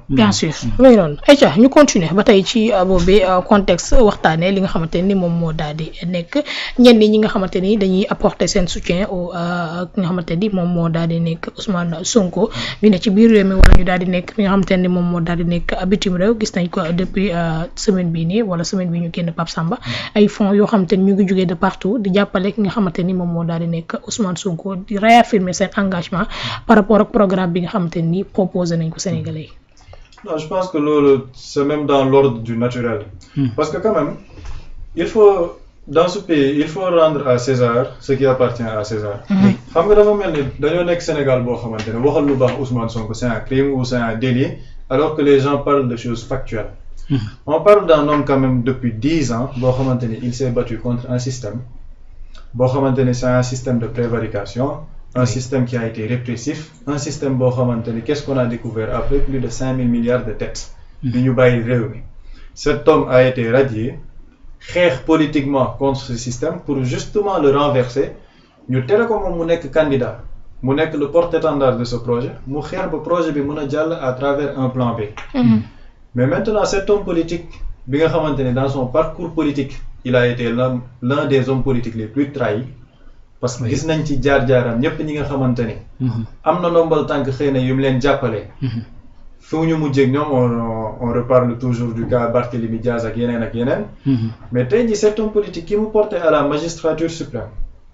bien sûr loolu noonu ayca ñu continuer ba tey ci boobee contexte waxtaanee li nga xamante ni moom moo daal di nekk ñenn ñi nga xamante ni dañuy apporter seen soutien au ki nga xamante ni moom moo daal di nekk Ousmane Sonko ñu ne ci biir réew mi wala ñu daal di nekk li nga xamante ni moom moo daal di nekk bitim réew gis nañ ko depuis semaine bii nii wala semaine bi ñu génn Pape Samba ay fonds yoo xamante ni ñu ngi jógee de partout di jàppale ki nga xamante ni moom moo daal di nekk Ousmane Sonko di réaffirmer seen engagement par rapport ak programme bi nga xamante ni proposé nañ ko Sénégalais yi. Non, je pense que c'est même dans l'ordre du naturel. Parce que quand même, il faut, dans ce pays, il faut rendre à César ce qui appartient à César. Xam nga dafa mel ni dañoo nekk Sénégal boo xamante ne waxal lu baax Ousmane Sonko c'est un crime ou c'est un délit, alors que les gens parlent de choses factuelles. On parle d'un homme quand même depuis 10 ans boo xamante ne il s'est battu contre un système boo xamante ne c'est un système de prévarication. Un système qui a été répressif, un système boo xamante ni qu'est-ce qu'on a découvert après plus de 5000 milliards de dettes. bi ñu bàyyi réew mi. Cet homme a été radié, xeex politiquement contre ce système pour justement le renverser. ñu tere ko moom mu nekk candidat, mu nekk le porte-étendard de ce projet, mu xeex ba projet bi mën a jàll à travers un plan B. Mais maintenant cet homme politique bi nga xamante ne dans son parcours politique, il a été l'un des hommes politiques les plus trahis. Parce que gis nañ ci jaar-jaaram ñëpp ñi nga xamante ni am na ndombal tànk xëy na yu mu leen jàppale fi ñu mujjee ñoom on reparle toujours du cas Barthélémy Diaz ak yeneen mais tey jii cet homme politique qui mu porté à la magistrature suprême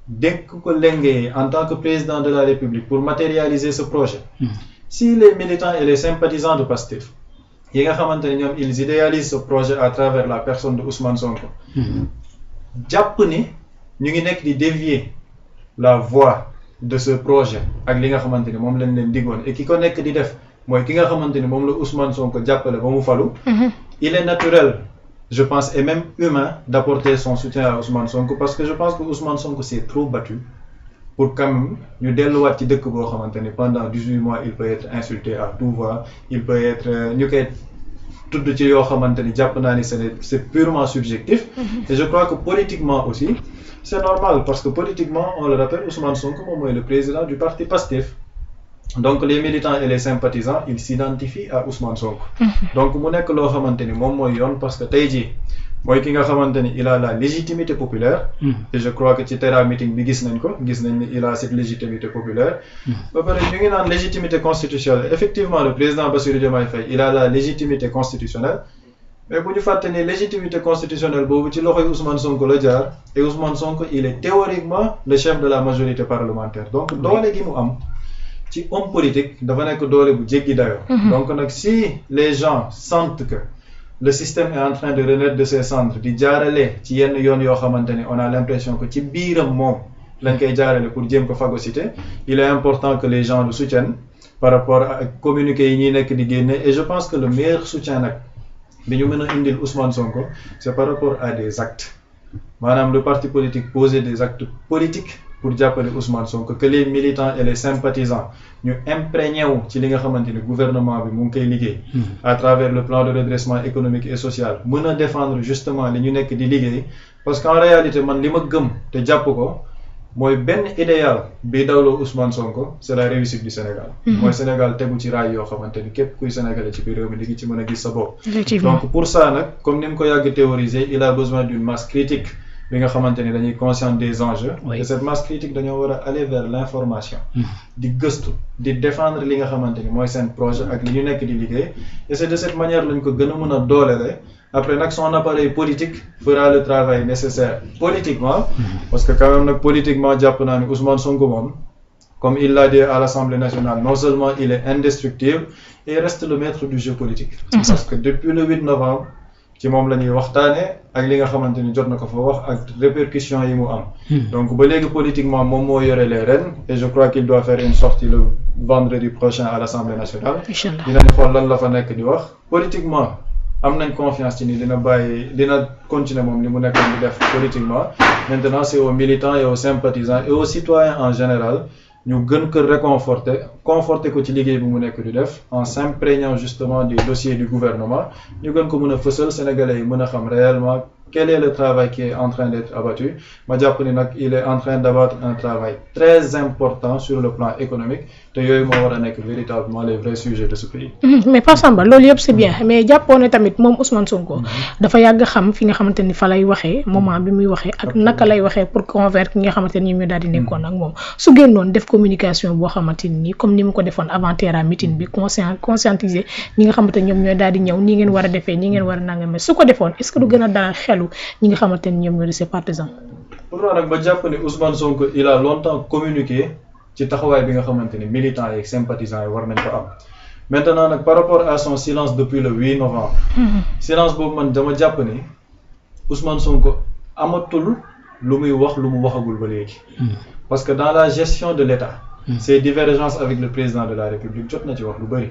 dénk ko lenge en tant que président de la République pour matérialiser ce projet si les militants et les sympathisants de Pastef yi nga xamante ne ñoom ils idéalisent ce projet à travers la personne de Ousmane Sonko jàpp ni ñu ngi nekk di dévier la voie de ce projet ak li nga xamante ni moom lañ leen diggoon et ki ko nekk di def mooy ki nga xamante ni moom la Ousmane Sonko jàppale ba mu falu il est naturel je pense et même humain d'apporter son soutien à Ousmane Sonko parce que je pense que Ousmane Sonko s'est trop battu pour quand même ñu delluwaat ci dëkk boo xamante ni pendant 18 mois il peut être insulté à tout va il peut être ñu koy tudd ci yoo xamante ni jàpp naa ni c'est purement subjectif et je crois que politiquement aussi c'est normal parce que politiquement on le rappelle Ousmane Sonko moom mooy le président du parti Pastef donc les militants et les sympathisants ils s'identifient à Ousmane Sonko donc mu nekk loo xamante ni moom mooy yoon parce que tey jii mooy ki nga xamante ni il a la légitimité populaire et je crois que ci Terra Meeting bi gis nañ ni il a cette légitimité populaire ba pare ñu ngi naan légitimité constitutionnelle effectivement le président Bassirou Diomaye Faye il a la légitimité constitutionnelle mais bu ñu fàtte ni légitimité constitutionnelle boobu ci loxoy Ousmane Sonko la jaar et Ousmane Sonko il est théoriquement le chef de la majorité parlementaire donc doole gi mu am ci homme politique dafa nekk doole bu jéggi dayoo donc nag si les gens sentent que le système est en train de renaître de ses cendres di jaarale ci yenn yoon yoo xamante ni on a l'impression que ci biiram moom lañ koy jaarale pour jéem ko phagocyter il est important que les gens le soutiennent par rapport ak communiqué yi ñuy nekk di génne et je pense que le meilleur soutien nag bi ñu mën a indil Ousmane Sonko c'est par rapport à des actes maanaam le parti politique poser des actes politiques pour jàppale Ousmane Sonko que les militants et les sympathisants ñu imprégné wu ci li nga xamante ni gouvernement bi mu ngi koy liggéey à travers le plan de redressement économique et social mën a défendre justement li ñu nekk di liggéey parce qu'en réalité man li ma gëm te jàpp ko mooy benn idéal bi dawloo Ousmane Sonko c'est la réussite du Sénégal mooy Sénégal tegu ci raay yoo xamante ni képp kuy sénégalais ci biir réew mi di ngi ci mën a gis sa bopp donc pour ça nag comme ni mu ko yàgg théoriser il a besoin d'une masse critique bi nga xamante ni dañuy conscient des enjeux et cette masse critique dañoo war a aller vers l'information di gëstu di défendre li nga xamante ni mooy seen projet ak li ñu nekk di liggéey et c'est de cette manière lañ ko gën a mën a doolele après nag son appareil politique fera le travail nécessaire politiquement parce que quand même nag politiquement jàpp naa ni Ousmane Sonko moom comme il l'a dit à l'Assemblée nationale non seulement il est indestructible et il reste le maître du jeu politique parce que depuis le 8 novembre ci moom la ñuy waxtaanee ak li nga xamante ni jot na ko fa wax ak répercussions yi mu am donc ba léegi politiquement moom moo yore les rênes et je crois qu'il doit faire une sortie le vendredi prochain à l'Assemblée nationale dinañ xool lan la fa nekk di wax politiquement am nañ confiance ci ni dina continuer moom li mu nekk di def politiquement maintenant c'est aux militants et aux sympathisants et aux citoyens en général ñu gën ko conforter ko ci liggéey bi mu nekk di def en s'imprégnant justement des dossiers du gouvernement ñu gën ko mën a fësal sénégalais yi mën a xam réellement quel est le travail qui est en train d'être abattu. Ma jàpp ni nag il est en train d'abattre un travail très important sur le plan économique te yooyu moo war a nekk véritablement les vrais sujets de ce pays. mais Pape Samba loolu yëpp c'est bien mais jàppoo ne tamit moom Ousmane Sonko dafa yàgg xam fi nga xamante ni fa lay waxee moment bi muy waxee ak naka lay waxee pour convaincre ñi nga xamante ni ñu daal di nekkoon ak moom su génnoon def communication boo xamante ni comme ni mu ko defoon avant Terra meeting bi conscientiser ñi nga xamante ni ñoom ñooy daal di ñëw nii ngeen war a defee nii ngeen war a nangame su ko defoon est-ce que du gën a dalal xelu ñi nga xamante ni ñoom ñoo di ses partisans. pourtant nag ba jàpp ne Ousmane Sonko il a longtemps communiqué ci taxawaay bi nga xamante ni militants et sympathisants yi war nañ ko am maintenant nag par rapport à son silence depuis le 8 novembre. silence boobu man dama jàpp ni Ousmane Sonko amatul lu muy wax lu mu waxagul ba léegi. parce que dans la gestion de l'État. ses divergences avec le président de la République jot na ci wax lu bëri.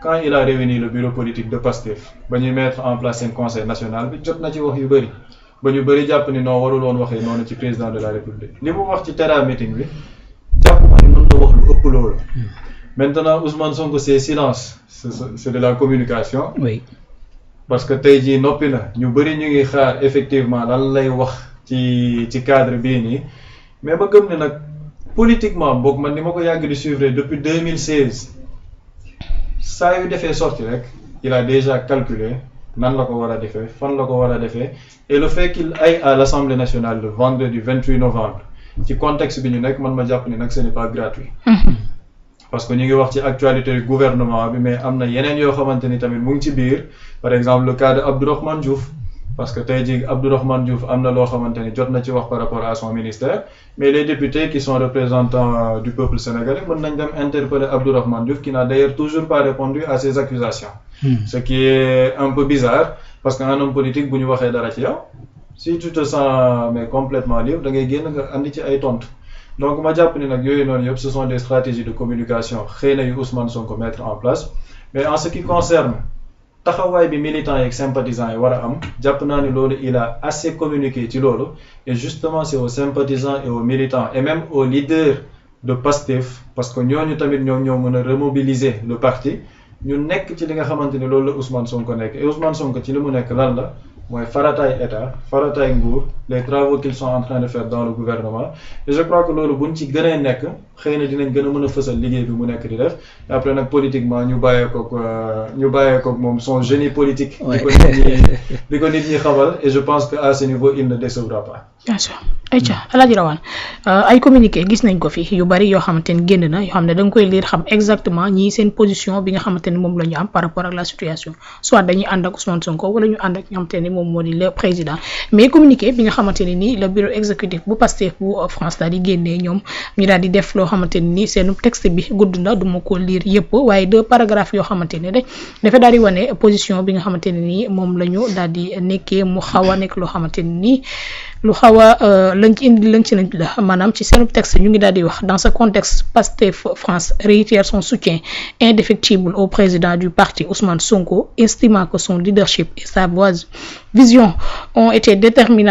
quand il a réuni le bureau politique de Pastef ba ñuy mettre en place seen conseil national bi jot na ci wax yu bëri ba ñu bëri jàpp ni non warul woon waxee noonu ci président de la République li mu wax ci Terra meeting bi jàpp ma ni mën na wax lu ëpp loolu. maintenant Ousmane Sonko c'est silence c'est de la communication. oui parce que tey jii noppi na ñu bëri ñu ngi xaar effectivement lan lay wax ci cadre bii nii mais ba gëm ne nag politiquement boog man ni ma ko yàgg di suivre depuis 2016 saa yu defee sorti rek il a déjà calculé nan la ko war a defee fan la ko war a defee et le fait qu'il aille à l'Assemblée nationale le vendredi 28 novembre ci contexte bi ñu nekk man ma jàpp ni nag ce n'est pas gratuit. parce que ñu ngi wax ci actualité gouvernement bi mais am na yeneen yoo xamante ni tamit mu ngi ci biir par exemple le cas de Abdourahmane Diouf parce que tey jii Abdourahmane Diouf am na loo xamante ni jot na ci wax par rapport à son ministère mais les députés qui sont représentants du peuple sénégalais mën nañ dem interpeller Abdourahmane Diouf qui n'a d'ailleurs toujours pas répondu à ces accusations. Ce qui est un peu bizarre parce qu'un homme politique bu ñu waxee dara ci yow si tu te sens mais complètement libre da ngay génn nga andi ci ay tontu. donc ma jàpp ni nag yooyu noonu yëpp ce sont des stratégies de communication xëy na yu Ousmane Sonko mettre en place mais en ce qui concerne taxawaay bi militants yeeg sympathisants yi war a am jàpp naa ni loolu il a assez communiqué ci loolu et justement c'est aux sympathisants et aux militants et même aux leaders de Pastef parce que ñooñu tamit ñoom ñoo mën a remobiliser le parti ñu nekk ci li nga xamante ni loolu la Ousmane Sonko nekk et Ousmane Sonko ci li mu nekk lan la mooy farataay état farataay nguur les travaux qu'ils sont en train de faire dans le gouvernement et je crois que loolu buñ ci gënee nekk xëy na dinañ gën a mën a fësal liggéey bi mu nekk di def et après nag politiquement ñu bàyyee koog moom son génie politique. di ko nit ñi xamal et je pense que à ce niveau il ne décevra pas. bien sûr ayca Alaaji Rawane ay communiqué gis nañ ko fi yu bari yoo xamante ni génn na yoo xam ne da nga koy lire xam exactement ñii seen position bi nga xamante ni moom la ñu am par rapport ak la situation soit dañuy ànd ak Ousmane Sonko wala ñu ànd ak ñi nga xamante ni moom moo di le président mais communiqué bi nga xamante ne nii le bureau exécutif bu Pastef bu France daal di génnee ñoom ñu daal di def loo xamante ni nii seen texte bi gudd na du ma ko lire yëpp waaye 2 paragraphes yoo xamante ne dafa daal di wane position bi nga xamante ne nii moom la ñu daal di nekkee mu xaw a nekk loo xamante ni nii lu xaw a lañ ci la maanaam ci seen texte ñu ngi daal di wax dans ce contexte Pastef France réitère son soutien indéfectible au président du parti Ousmane Sonko, estimant que son leadership et sa vision ont été déterminants